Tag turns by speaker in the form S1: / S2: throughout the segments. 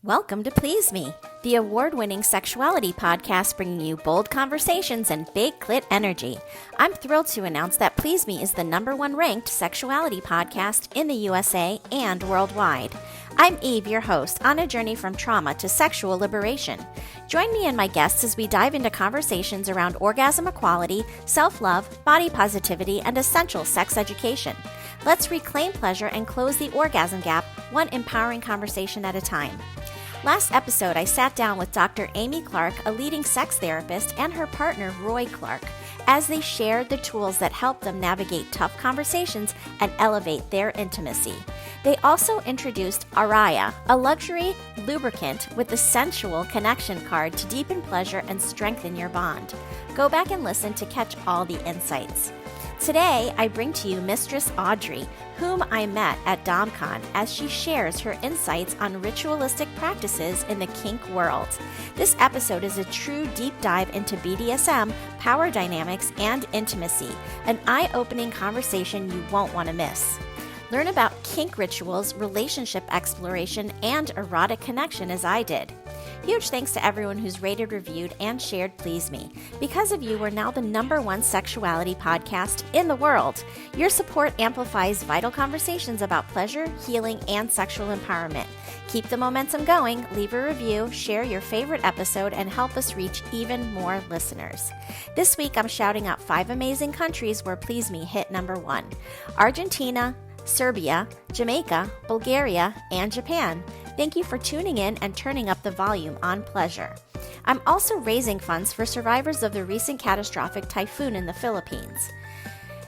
S1: Welcome to Please Me, the award-winning sexuality podcast bringing you bold conversations and big clit energy. I'm thrilled to announce that Please Me is the #1 ranked sexuality podcast in the USA and worldwide. I'm Eve, your host, on a journey from trauma to sexual liberation. Join me and my guests as we dive into conversations around orgasm equality, self-love, body positivity, and essential sex education. Let's reclaim pleasure and close the orgasm gap, one empowering conversation at a time. Last episode, I sat down with Dr. Amy Clark, a leading sex therapist, and her partner, Roy Clark, as they shared the tools that help them navigate tough conversations and elevate their intimacy. They also introduced Araya, a luxury lubricant with a sensual connection card to deepen pleasure and strengthen your bond. Go back and listen to catch all the insights. Today, I bring to you Mistress Audry, whom I met at DomCon, as she shares her insights on ritualistic practices in the kink world. This episode is a true deep dive into BDSM, power dynamics, and intimacy, an eye-opening conversation you won't want to miss. Learn about kink rituals, relationship exploration, and erotic connection as I did. Huge thanks to everyone who's rated, reviewed, and shared Please Me. Because of you, we're now the #1 sexuality podcast in the world. Your support amplifies vital conversations about pleasure, healing, and sexual empowerment. Keep the momentum going, leave a review, share your favorite episode, and help us reach even more listeners. This week, I'm shouting out 5 amazing countries where Please Me hit #1. Argentina, Serbia, Jamaica, Bulgaria, and Japan. Thank you for tuning in and turning up the volume on pleasure. I'm also raising funds for survivors of the recent catastrophic typhoon in the Philippines.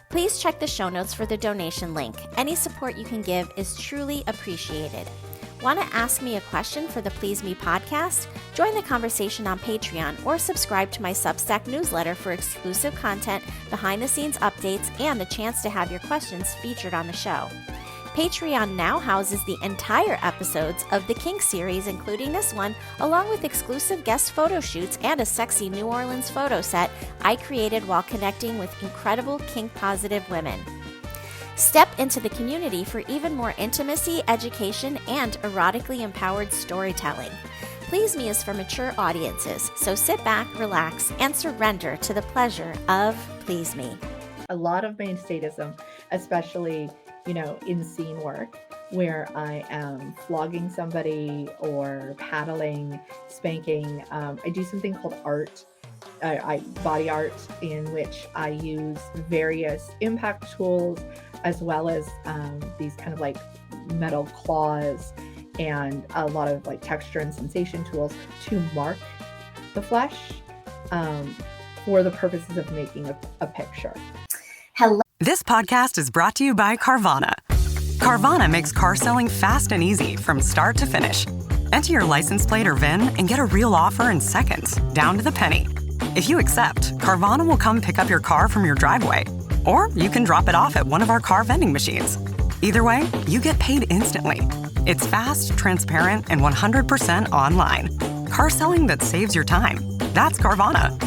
S1: Please check the show notes for the donation link. Any support you can give is truly appreciated. Want to ask me a question for the Please Me podcast? Join the conversation on Patreon or subscribe to my Substack newsletter for exclusive content, behind-the-scenes updates, and the chance to have your questions featured on the show. Patreon now houses the entire episodes of the Kink Series, including this one, along with exclusive guest photo shoots and a sexy New Orleans photo set I created while connecting with incredible kink-positive women. Step into the community for even more intimacy, education, and erotically empowered storytelling. Please Me is for mature audiences, so sit back, relax, and surrender to the pleasure of Please Me.
S2: A lot of my sadism, especially in scene work, where I am flogging somebody or paddling, spanking. I do something called body art, in which I use various impact tools, as well as these kind of like metal claws and a lot of like texture and sensation tools to mark the flesh for the purposes of making a picture.
S1: Hello.
S3: This podcast is brought to you by Carvana. Carvana makes car selling fast and easy from start to finish. Enter your license plate or VIN and get a real offer in seconds, down to the penny. If you accept, Carvana will come pick up your car from your driveway. Or you can drop it off at one of our car vending machines. Either way, you get paid instantly. It's fast, transparent, and 100% online. Car selling that saves your time. That's Carvana.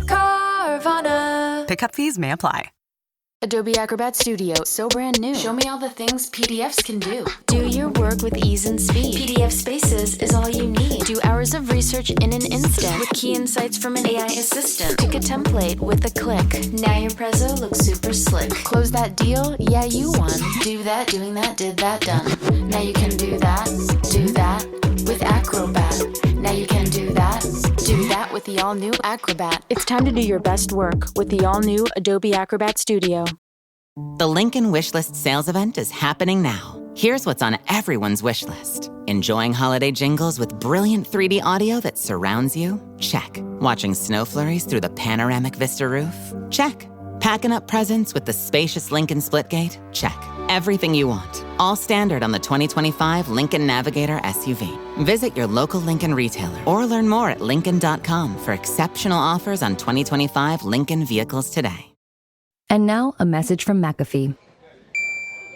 S4: Carvana.
S3: Pickup fees may apply.
S4: Adobe Acrobat Studio, so brand new. Show me all the things PDFs can do. Do your work with ease and speed. PDF Spaces is all you need. Do hours of research in an instant with key insights from an AI assistant. Pick a template with a click. Now your prezzo looks super slick. Close that deal? Yeah, you won. Do that, doing that, did that, done. Now you can do that with Acrobat. Now you can do that with the all-new Acrobat. It's time to do your best work with the all-new Adobe Acrobat Studio.
S5: The Lincoln Wishlist sales event is happening now. Here's what's on everyone's wish list. Enjoying holiday jingles with brilliant 3D audio that surrounds you? Check. Watching snow flurries through the panoramic vista roof? Check. Packing up presents with the spacious Lincoln Splitgate? Check. Everything you want. All standard on the 2025 Lincoln Navigator SUV. Visit your local Lincoln retailer or learn more at Lincoln.com for exceptional offers on 2025 Lincoln vehicles today.
S6: And now a message from McAfee.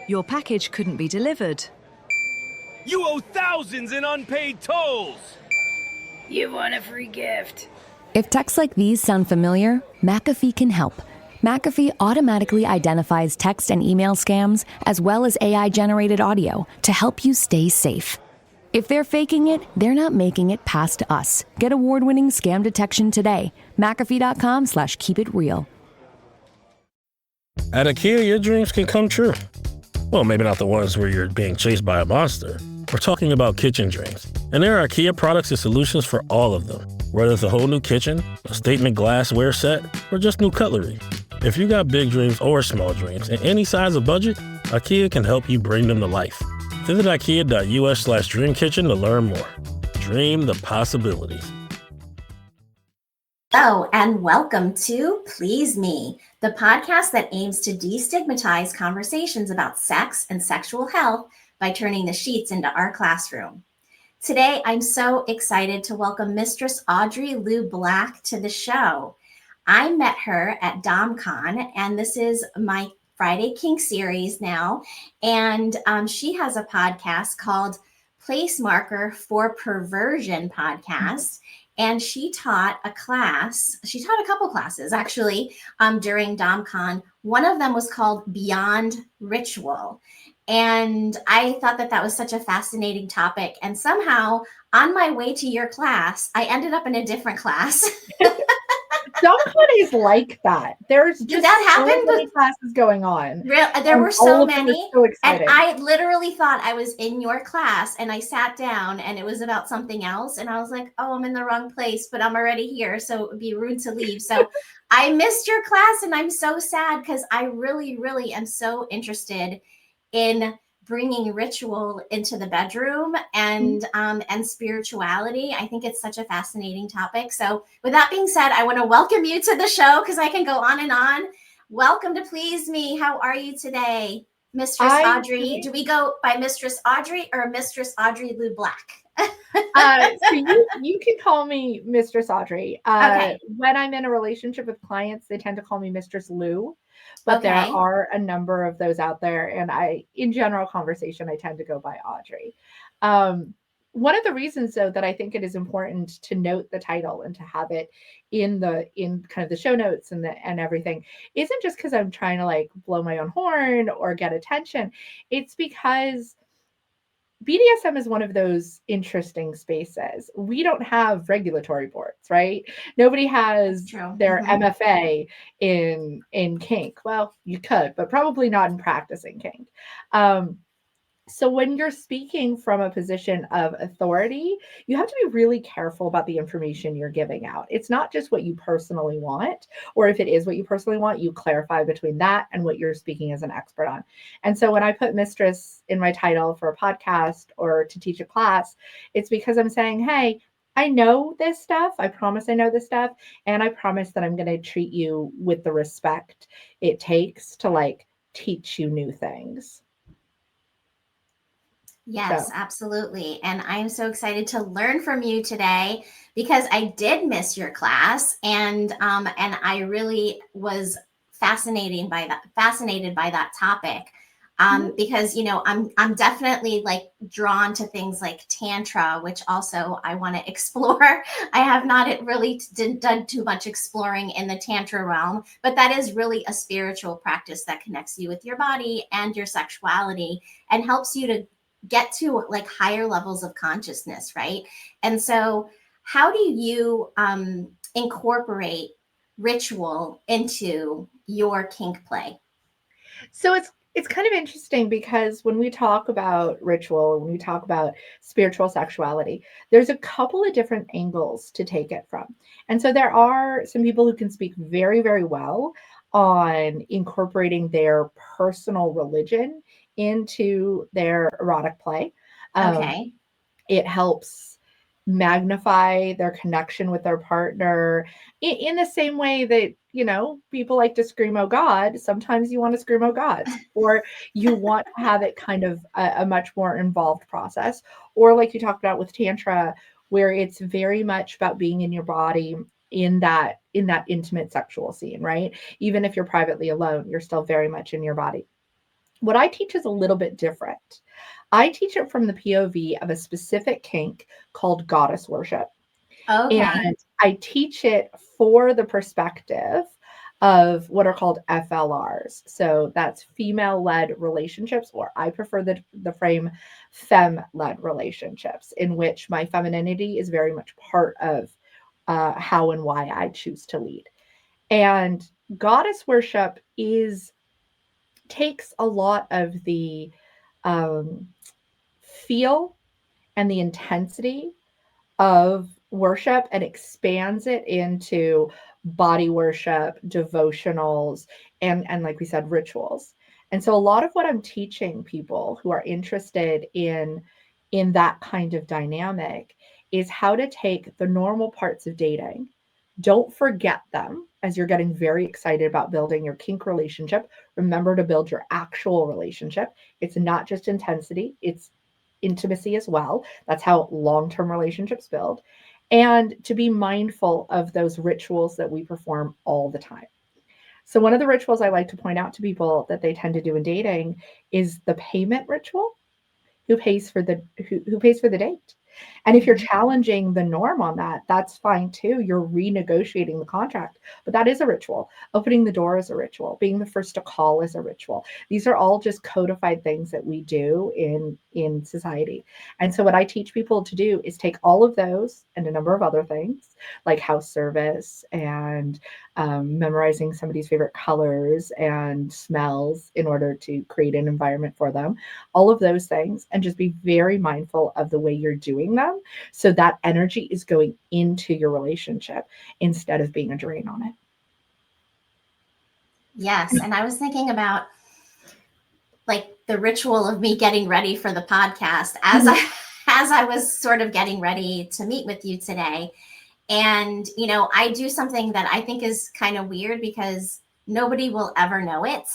S7: Your package couldn't be delivered.
S8: You owe thousands in unpaid tolls.
S9: You want a free gift.
S6: If texts like these sound familiar, McAfee can help. McAfee automatically identifies text and email scams, as well as AI-generated audio, to help you stay safe. If they're faking it, they're not making it past us. Get award-winning scam detection today. McAfee.com/keepitreal.
S10: At IKEA, your dreams can come true. Well, maybe not the ones where you're being chased by a monster. We're talking about kitchen dreams. And there are IKEA products and solutions for all of them. Whether it's a whole new kitchen, a statement glassware set, or just new cutlery. If you got big dreams or small dreams in any size of budget, IKEA can help you bring them to life. Visit IKEA.us/dreamkitchen to learn more. Dream the possibilities.
S1: Hello, and welcome to Please Me, the podcast that aims to destigmatize conversations about sex and sexual health by turning the sheets into our classroom. Today, I'm so excited to welcome Mistress Audry Lu Black to the show. I met her at DomCon, and this is my Friday Kink Series now, and she has a podcast called Place Marker for Perversion Podcast. And she taught a couple classes actually during DomCon. One of them was called Beyond Ritual. And I thought that was such a fascinating topic. And somehow on my way to your class, I ended up in a different class.
S2: DomCon is like that. There's just
S1: Did that happen?
S2: so many classes going on.
S1: There were so many.
S2: So
S1: and I literally thought I was in your class, and I sat down and it was about something else. And I was like, oh, I'm in the wrong place, but I'm already here. So it would be rude to leave. So I missed your class, and I'm so sad because I really, really am so interested in bringing ritual into the bedroom and spirituality. I think it's such a fascinating topic. So with that being said, I want to welcome you to the show because I can go on and on. Welcome to Please Me. How are you today, Mistress Audry? Do we go by Mistress Audry or Mistress Audry Lu Black?
S2: So you can call me Mistress Audry.
S1: Okay.
S2: When I'm in a relationship with clients, they tend to call me Mistress Lu, but there are a number of those out there. And in general conversation, I tend to go by Audrey. One of the reasons, though, that I think it is important to note the title and to have it in kind of the show notes and everything isn't just because I'm trying to like blow my own horn or get attention. It's because BDSM is one of those interesting spaces. We don't have regulatory boards, right? Nobody has their MFA in kink. Well, you could, but probably not in practicing kink. So when you're speaking from a position of authority, you have to be really careful about the information you're giving out. It's not just what you personally want, or if it is what you personally want, you clarify between that and what you're speaking as an expert on. And so when I put mistress in my title for a podcast or to teach a class, it's because I'm saying, hey, I know this stuff. I promise I know this stuff. And I promise that I'm going to treat you with the respect it takes to like teach you new things.
S1: Yes, absolutely. And I'm so excited to learn from you today because I did miss your class and I really was fascinated by that topic. Because, you know, I'm definitely like drawn to things like Tantra, which also I want to explore. I have not really done too much exploring in the Tantra realm, but that is really a spiritual practice that connects you with your body and your sexuality and helps you to get to like higher levels of consciousness, right? And so how do you incorporate ritual into your kink play?
S2: So it's kind of interesting because when we talk about ritual, when we talk about spiritual sexuality, there's a couple of different angles to take it from. And so there are some people who can speak very, very well on incorporating their personal religion into their erotic play. It helps magnify their connection with their partner in the same way that, you know, people like to scream, oh God. Sometimes you want to scream, oh God, or you want to have it kind of a much more involved process. Or like you talked about with Tantra, where it's very much about being in your body in that intimate sexual scene, right? Even if you're privately alone, you're still very much in your body. What I teach is a little bit different. I teach it from the POV of a specific kink called goddess worship. And I teach it for the perspective of what are called FLRs. So that's female-led relationships, or I prefer the frame femme-led relationships, in which my femininity is very much part of how and why I choose to lead. And goddess worship takes a lot of the feel and the intensity of worship and expands it into body worship, devotionals, and like we said, rituals. And so a lot of what I'm teaching people who are interested in that kind of dynamic is how to take the normal parts of dating. Don't forget them as you're getting very excited about building your kink relationship. Remember to build your actual relationship. It's not just intensity, it's intimacy as well. That's how long-term relationships build. And to be mindful of those rituals that we perform all the time. So one of the rituals I like to point out to people that they tend to do in dating is the payment ritual. Who pays for the date? And if you're challenging the norm on that, that's fine too. You're renegotiating the contract, but that is a ritual. Opening the door is a ritual. Being the first to call is a ritual. These are all just codified things that we do in society. And so what I teach people to do is take all of those and a number of other things like house service and memorizing somebody's favorite colors and smells in order to create an environment for them, all of those things, and just be very mindful of the way you're doing them so that energy is going into your relationship instead of being a drain on it.
S1: Yes, and I was thinking about like the ritual of me getting ready for the podcast as I was sort of getting ready to meet with you today. And, you know, I do something that I think is kind of weird because nobody will ever know it.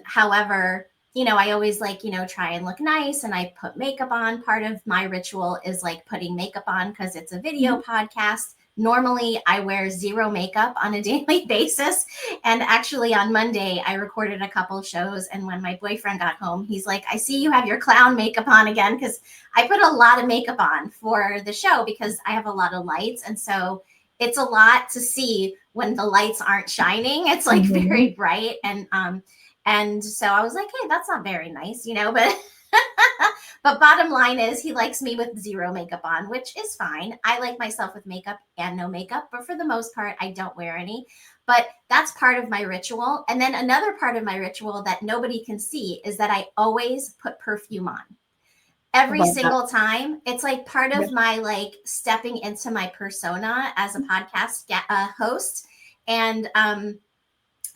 S1: However, you know, I always try and look nice and I put makeup on. Part of my ritual is like putting makeup on because it's a video podcast. Normally I wear zero makeup on a daily basis. And actually on Monday, I recorded a couple shows. And when my boyfriend got home, he's like, I see you have your clown makeup on again. Because I put a lot of makeup on for the show because I have a lot of lights. And so it's a lot to see when the lights aren't shining. It's like very bright. And so I was like, hey, that's not very nice, you know, but but bottom line is he likes me with zero makeup on, which is fine. I like myself with makeup and no makeup, but for the most part, I don't wear any. But that's part of my ritual. And then another part of my ritual that nobody can see is that I always put perfume on. Every single time. It's like part of my like stepping into my persona as a podcast host. And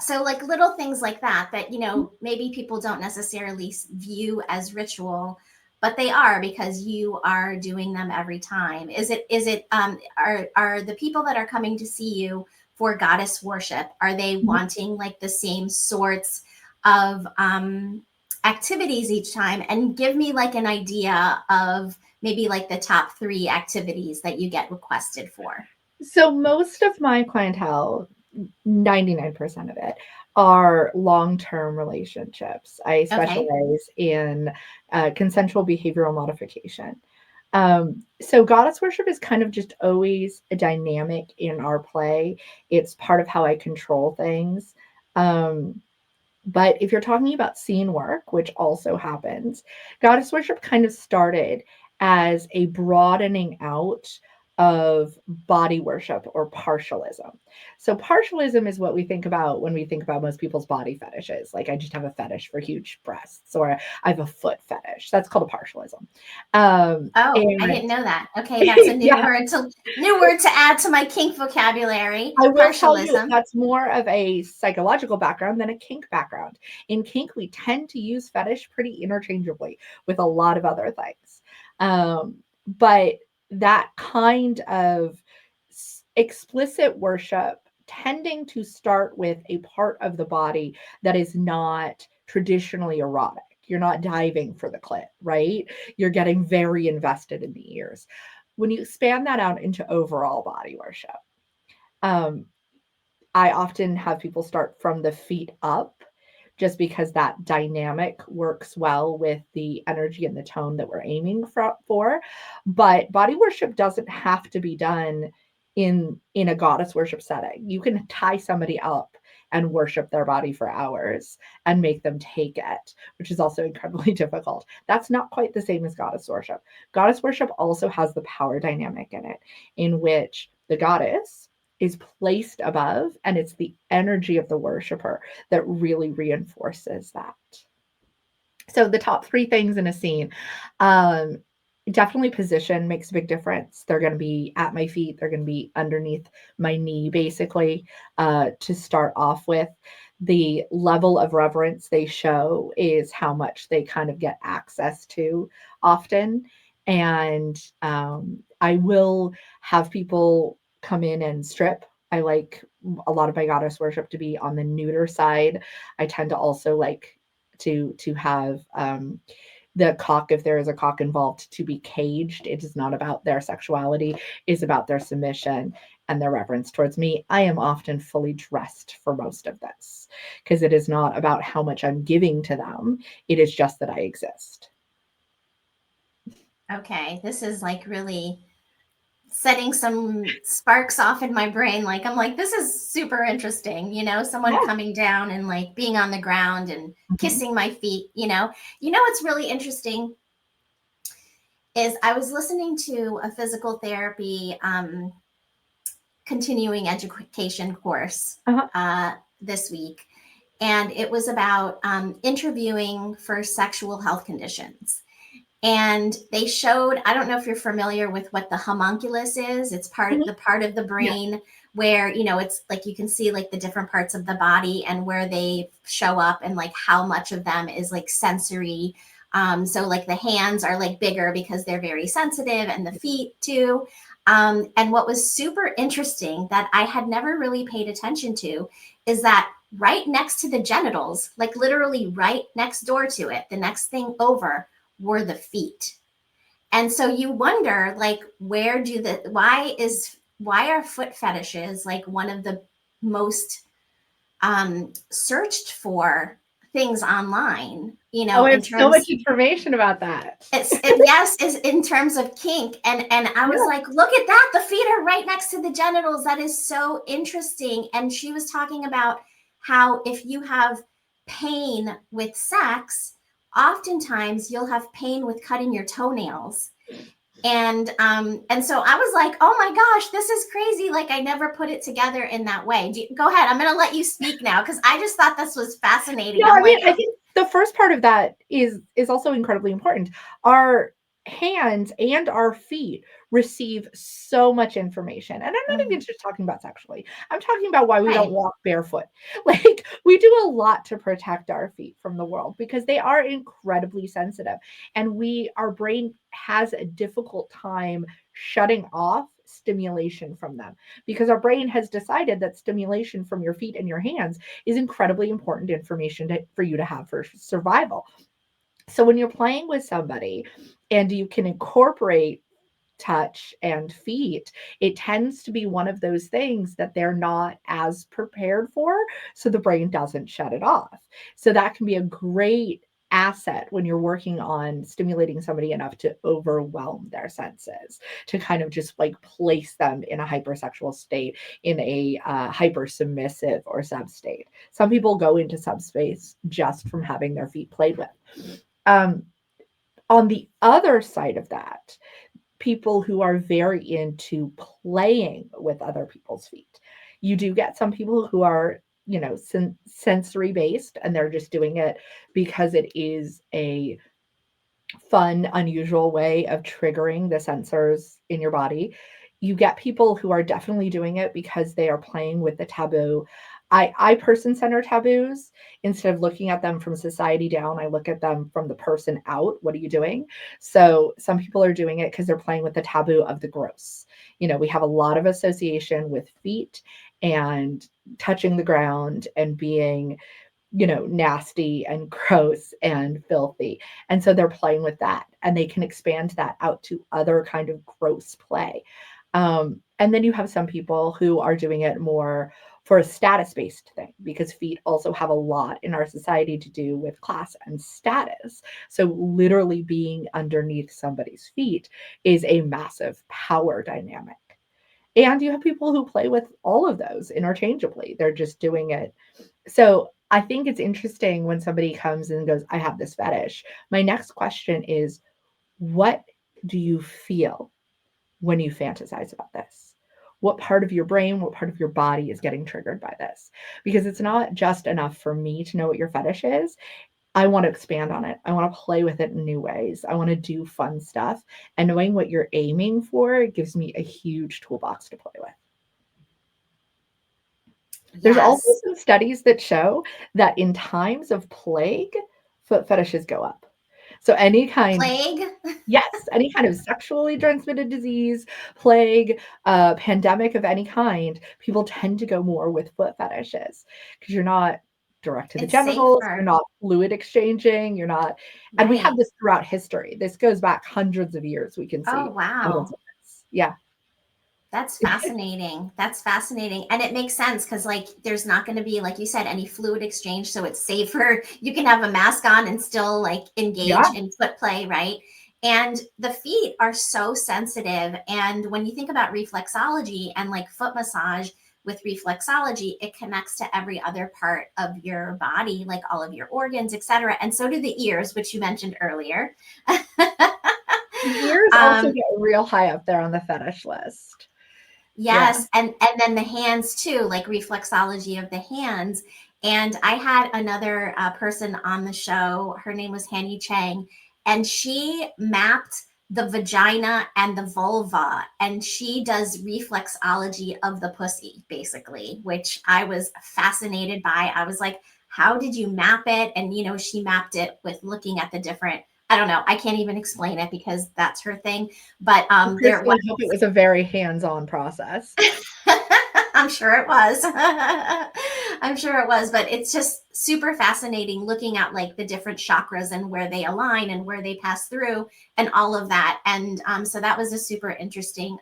S1: so like little things like that, you know, maybe people don't necessarily view as ritual, but they are because you are doing them every time. Are the people that are coming to see you for goddess worship, are they wanting like the same sorts of activities each time? And give me like an idea of maybe like the top 3 activities that you get requested for.
S2: So most of my clientele, 99% of it, are long-term relationships. I specialize in consensual behavioral modification. So goddess worship is kind of just always a dynamic in our play. It's part of how I control things. But if you're talking about scene work, which also happens, goddess worship kind of started as a broadening out of body worship or partialism. So partialism is what we think about when we think about most people's body fetishes. Like I just have a fetish for huge breasts, or I have a foot fetish. That's called a partialism.
S1: I didn't know that. Okay, that's a new word to add to my kink vocabulary.
S2: I will tell you that's more of a psychological background than a kink background. In kink, we tend to use fetish pretty interchangeably with a lot of other things. But that kind of explicit worship tending to start with a part of the body that is not traditionally erotic. You're not diving for the clit, right? You're getting very invested in the ears. When you expand that out into overall body worship, I often have people start from the feet up, just because that dynamic works well with the energy and the tone that we're aiming for. But body worship doesn't have to be done in a goddess worship setting. You can tie somebody up and worship their body for hours and make them take it, which is also incredibly difficult. That's not quite the same as goddess worship. Goddess worship also has the power dynamic in it, in which the goddess is placed above, and it's the energy of the worshiper that really reinforces that. So the top 3 things in a scene, definitely position makes a big difference. They're going to be at my feet. They're going to be underneath my knee, basically, to start off with. The level of reverence they show is how much they kind of get access to often. And I will have people come in and strip. I like a lot of my goddess worship to be on the neuter side. I tend to also like to have the cock, if there is a cock involved, to be caged. It is not about their sexuality, it's about their submission and their reverence towards me. I am often fully dressed for most of this because it is not about how much I'm giving to them. It is just that I exist.
S1: Okay, this is like really setting some sparks off in my brain. Like, I'm like, this is super interesting. You know, someone coming down and like being on the ground and kissing my feet, you know, what's really interesting is I was listening to a physical therapy, continuing education course, this week. And it was about, interviewing for sexual health conditions. And they showed, I don't know if you're familiar with what the homunculus is. It's part of the brain where, you know, it's like you can see like the different parts of the body and where they show up and like how much of them is like sensory. So like the hands are like bigger because they're very sensitive, and the feet too. And what was super interesting that I had never really paid attention to is that right next to the genitals, like literally right next door to it, the next thing over, were the feet. And so you wonder, like, why are foot fetishes like one of the most searched for things online, you know?
S2: I have so much information about that.
S1: Yes, is in terms of kink. And I was like, look at that, the feet are right next to the genitals. That is so interesting. And she was talking about how if you have pain with sex, oftentimes you'll have pain with cutting your toenails. And so I was like, oh my gosh, this is crazy. Like, I never put it together in that way. Go ahead. I'm going to let you speak now, because I just thought this was fascinating.
S2: Yeah, I think the first part of that is also incredibly important. Our hands and our feet receive so much information. And I'm not even just talking about sexually. I'm talking about why we don't walk barefoot. Like, we do a lot to protect our feet from the world because they are incredibly sensitive. And our brain has a difficult time shutting off stimulation from them because our brain has decided that stimulation from your feet and your hands is incredibly important information for you to have for survival. So when you're playing with somebody and you can incorporate touch and feet, it tends to be one of those things that they're not as prepared for, so the brain doesn't shut it off. So that can be a great asset when you're working on stimulating somebody enough to overwhelm their senses, to kind of just like place them in a hypersexual state, in a hyper submissive or sub state. Some people go into subspace just from having their feet played with. On the other side of that, people who are very into playing with other people's feet, you do get some people who are, you know, sensory based, and they're just doing it because it is a fun, unusual way of triggering the sensors in your body. You get people who are definitely doing it because they are playing with the taboo. I person center taboos. Instead of looking at them from society down, I look at them from the person out. What are you doing? So some people are doing it because they're playing with the taboo of the gross. You know, we have a lot of association with feet and touching the ground and being, you know, nasty and gross and filthy. And so they're playing with that, and they can expand that out to other kind of gross play. And then you have some people who are doing it more for a status-based thing, because feet also have a lot in our society to do with class and status. So literally being underneath somebody's feet is a massive power dynamic. And you have people who play with all of those interchangeably. They're just doing it. So I think it's interesting when somebody comes and goes, I have this fetish. My next question is, what do you feel when you fantasize about this? What part of your brain, what part of your body is getting triggered by this? Because it's not just enough for me to know what your fetish is. I want to expand on it. I want to play with it in new ways. I want to do fun stuff. And knowing what you're aiming for gives me a huge toolbox to play with. There's also some studies that show that in times of plague, foot fetishes go up. So any kind any kind of sexually transmitted disease, plague, pandemic of any kind, people tend to go more with foot fetishes because you're not direct to the genitals, you're not fluid exchanging, you're not, and we have this throughout history. This goes back hundreds of years. We can see.
S1: Oh, wow.
S2: Yeah.
S1: That's fascinating. That's fascinating. And it makes sense because, like, there's not going to be, like you said, any fluid exchange. So it's safer. You can have a mask on and still, like, engage in foot play, right? And the feet are so sensitive. And when you think about reflexology and, like, foot massage with reflexology, it connects to every other part of your body, like all of your organs, etc. And so do the ears, which you mentioned earlier.
S2: Ears also get real high up there on the fetish list.
S1: Yes. Yeah. And then the hands too, like reflexology of the hands. And I had another person on the show. Her name was Hanny Chang, and she mapped the vagina and the vulva, and she does reflexology of the pussy, basically, which I was fascinated by. I was like, how did you map it? And, you know, she mapped it with looking at the different, I don't know. I can't even explain it because that's her thing. But
S2: it was a very hands-on process.
S1: I'm sure it was. I'm sure it was. But it's just super fascinating looking at like the different chakras and where they align and where they pass through and all of that. And so that was a super interesting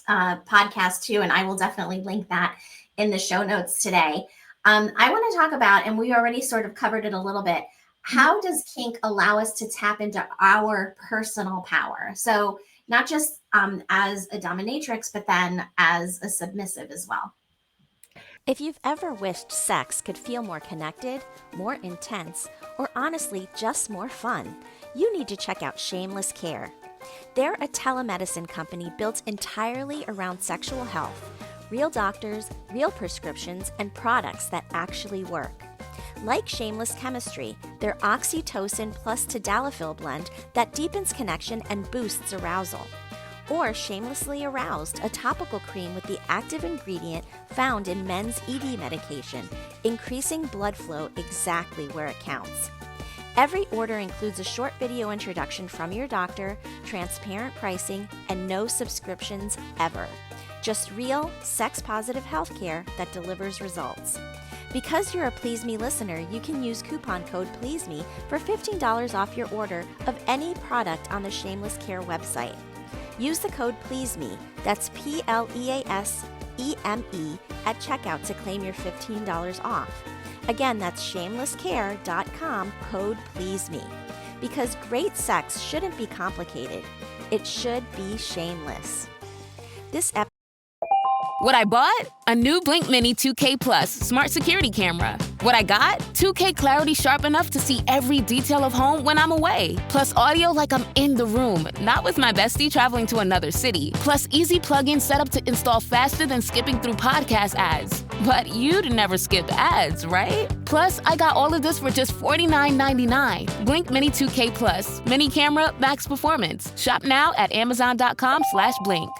S1: podcast too. And I will definitely link that in the show notes today. I want to talk about, and we already sort of covered it a little bit, how does kink allow us to tap into our personal power? So not just as a dominatrix, but then as a submissive as well.
S11: If you've ever wished sex could feel more connected, more intense, or honestly just more fun, you need to check out Shameless Care. They're a telemedicine company built entirely around sexual health, real doctors, real prescriptions, and products that actually work. Like Shameless Chemistry, their oxytocin plus tadalafil blend that deepens connection and boosts arousal. Or Shamelessly Aroused, a topical cream with the active ingredient found in men's ED medication, increasing blood flow exactly where it counts. Every order includes a short video introduction from your doctor, transparent pricing, and no subscriptions ever. Just real, sex-positive healthcare that delivers results. Because you're a Please Me listener, you can use coupon code PLEASEME for $15 off your order of any product on the Shameless Care website. Use the code PLEASEME, that's PLEASEME, at checkout to claim your $15 off. Again, that's shamelesscare.com, code PLEASEME. Because great sex shouldn't be complicated. It should be shameless.
S12: What I bought? A new Blink Mini 2K Plus smart security camera. What I got? 2K clarity sharp enough to see every detail of home when I'm away. Plus audio like I'm in the room, not with my bestie traveling to another city. Plus easy plug-in setup to install faster than skipping through podcast ads. But you'd never skip ads, right? Plus, I got all of this for just $49.99. Blink Mini 2K Plus. Mini camera, max performance. Shop now at amazon.com/blink.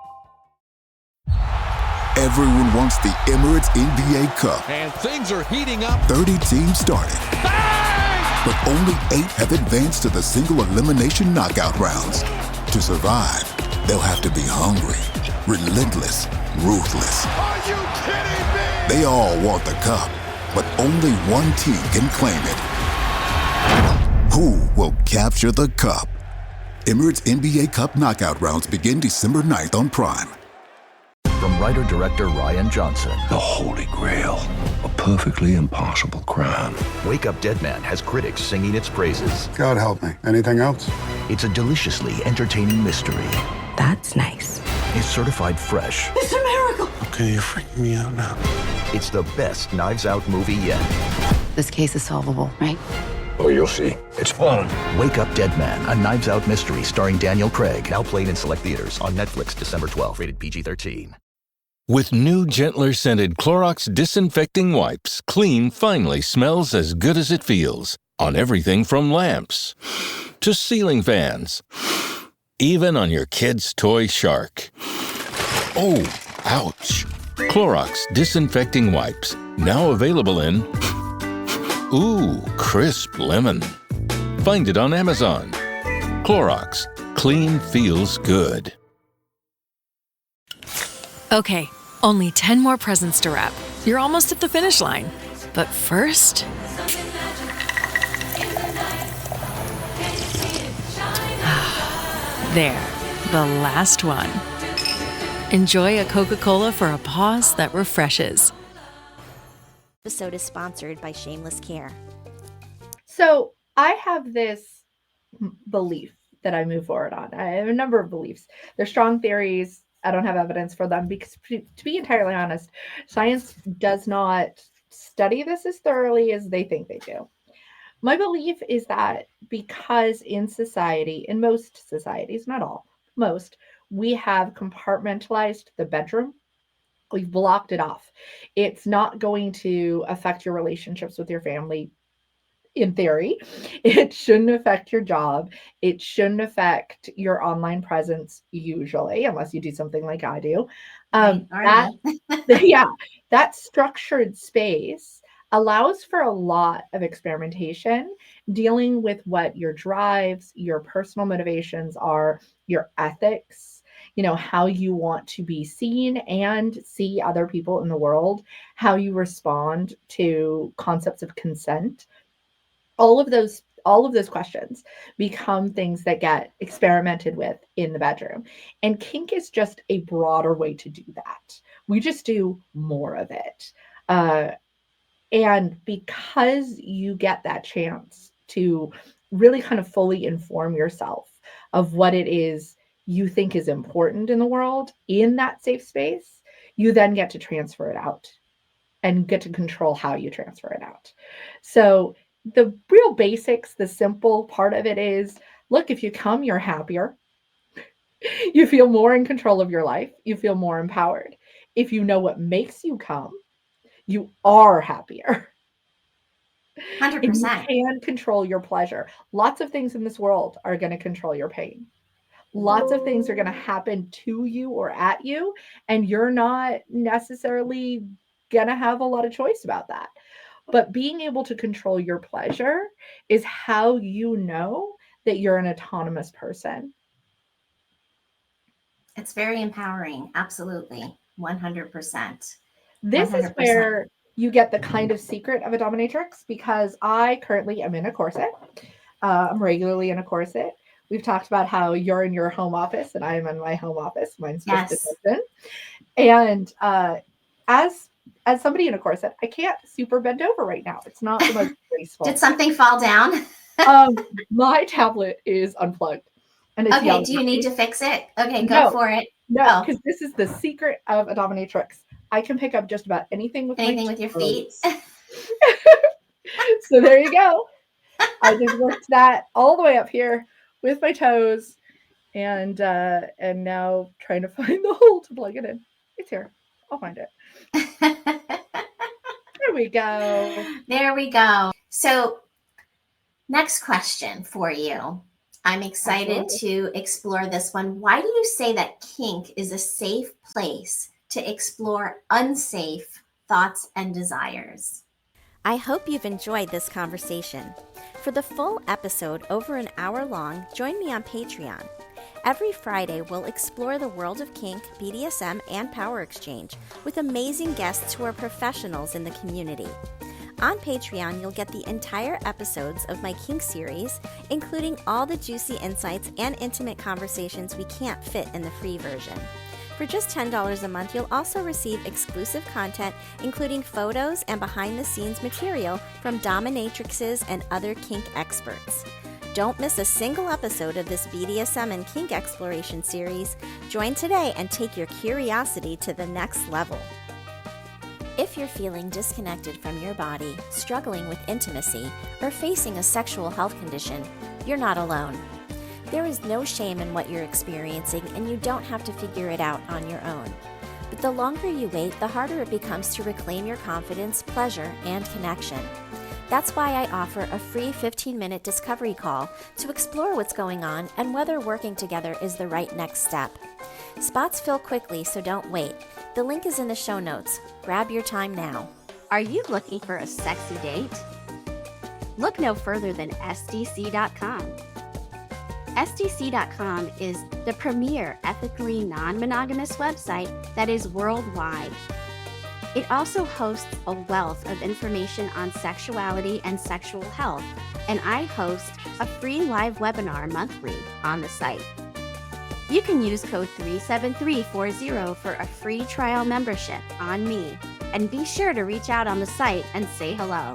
S13: Everyone wants the Emirates NBA Cup.
S8: And things are heating up.
S13: 30 teams started.
S8: Bang!
S13: But only 8 have advanced to the single elimination knockout rounds. To survive, they'll have to be hungry, relentless, ruthless.
S8: Are you kidding me?
S13: They all want the cup, but only one team can claim it. Who will capture the cup? Emirates NBA Cup knockout rounds begin December 9th on Prime.
S14: From writer-director Ryan Johnson.
S15: The Holy Grail, a perfectly impossible crime.
S14: Wake Up Dead Man has critics singing its praises.
S16: God help me. Anything else?
S14: It's a deliciously entertaining mystery.
S17: That's nice.
S14: is certified fresh.
S15: It's a miracle. Okay, you're freaking me out now.
S14: It's the best Knives Out movie yet.
S16: This case is solvable, right?
S15: Oh, you'll see. It's fun.
S14: Wake Up Dead Man, a Knives Out mystery starring Daniel Craig. Now playing in select theaters on Netflix December 12th. Rated PG-13.
S17: With new, gentler scented Clorox disinfecting wipes, clean finally smells as good as it feels. On everything from lamps to ceiling fans. Even on your kid's toy shark. Oh, ouch. Clorox disinfecting wipes. Now available in... Ooh, crisp lemon. Find it on Amazon. Clorox. Clean feels good.
S18: Okay, only 10 more presents to wrap. You're almost at the finish line. But first... There, the last one. Enjoy a Coca-Cola for a pause that refreshes.
S11: This episode is sponsored by Shameless Care.
S2: So I have this belief that I move forward on. I have a number of beliefs. They're strong theories. I don't have evidence for them because, to be entirely honest, science does not study this as thoroughly as they think they do. My belief is that because in society, in most societies, not all, most, we have compartmentalized the bedroom. We've blocked it off. It's not going to affect your relationships with your family. In theory, it shouldn't affect your job. It shouldn't affect your online presence usually, unless you do something like I do. That structured space allows for a lot of experimentation, dealing with what your drives, your personal motivations are, your ethics, how you want to be seen and see other people in the world, how you respond to concepts of consent. All of those questions become things that get experimented with in the bedroom. And kink is just a broader way to do that. We just do more of it. And because you get that chance to really kind of fully inform yourself of what it is you think is important in the world in that safe space, you then get to transfer it out and get to control how you transfer it out. So the real basics, the simple part of it is, look, if you come, you're happier. You feel more in control of your life. You feel more empowered. If you know what makes you come, you are happier.
S11: 100%.
S2: You can control your pleasure. Lots of things in this world are going to control your pain. Lots of things are going to happen to you or at you, and you're not necessarily going to have a lot of choice about that. But being able to control your pleasure is how you know that you're an autonomous person.
S11: It's very empowering. Absolutely. 100%.
S2: This
S11: 100%.
S2: is where you get the kind of secret of a dominatrix, because I currently am in a corset. I'm regularly in a corset. We've talked about how you're in your home office and I'm in my home office. Mine's just attention. And as somebody in a corset, I can't super bend over right now. It's not the most graceful.
S11: Did something fall down?
S2: My tablet is unplugged. And it's
S11: okay, do you need to fix it? Okay, go for it.
S2: No, because this is the secret of a dominatrix. I can pick up just about anything with
S11: your feet.
S2: So there you go. I just worked that all the way up here with my toes, and now trying to find the hole to plug it in. It's here. I'll find it. There we go.
S11: There we go. So next question for you. I'm excited to explore this one. Why do you say that kink is a safe place to explore unsafe thoughts and desires? I hope you've enjoyed this conversation. For the full episode, over an hour long, join me on Patreon. Every Friday, we'll explore the world of kink, BDSM, and power exchange with amazing guests who are professionals in the community. On Patreon, you'll get the entire episodes of my Kink series, including all the juicy insights and intimate conversations we can't fit in the free version. For just $10 a month, you'll also receive exclusive content, including photos and behind-the-scenes material from dominatrixes and other kink experts. Don't miss a single episode of this BDSM and kink exploration series. Join today and take your curiosity to the next level. If you're feeling disconnected from your body, struggling with intimacy, or facing a sexual health condition, you're not alone. There is no shame in what you're experiencing, and you don't have to figure it out on your own. But the longer you wait, the harder it becomes to reclaim your confidence, pleasure, and connection. That's why I offer a free 15-minute discovery call to explore what's going on and whether working together is the right next step. Spots fill quickly, so don't wait. The link is in the show notes. Grab your time now.
S1: Are you looking for a sexy date? Look no further than SDC.com. SDC.com is the premier ethically non-monogamous website that is worldwide. It also hosts a wealth of information on sexuality and sexual health, and I host a free live webinar monthly on the site. You can use code 37340 for a free trial membership on me, and be sure to reach out on the site and say hello.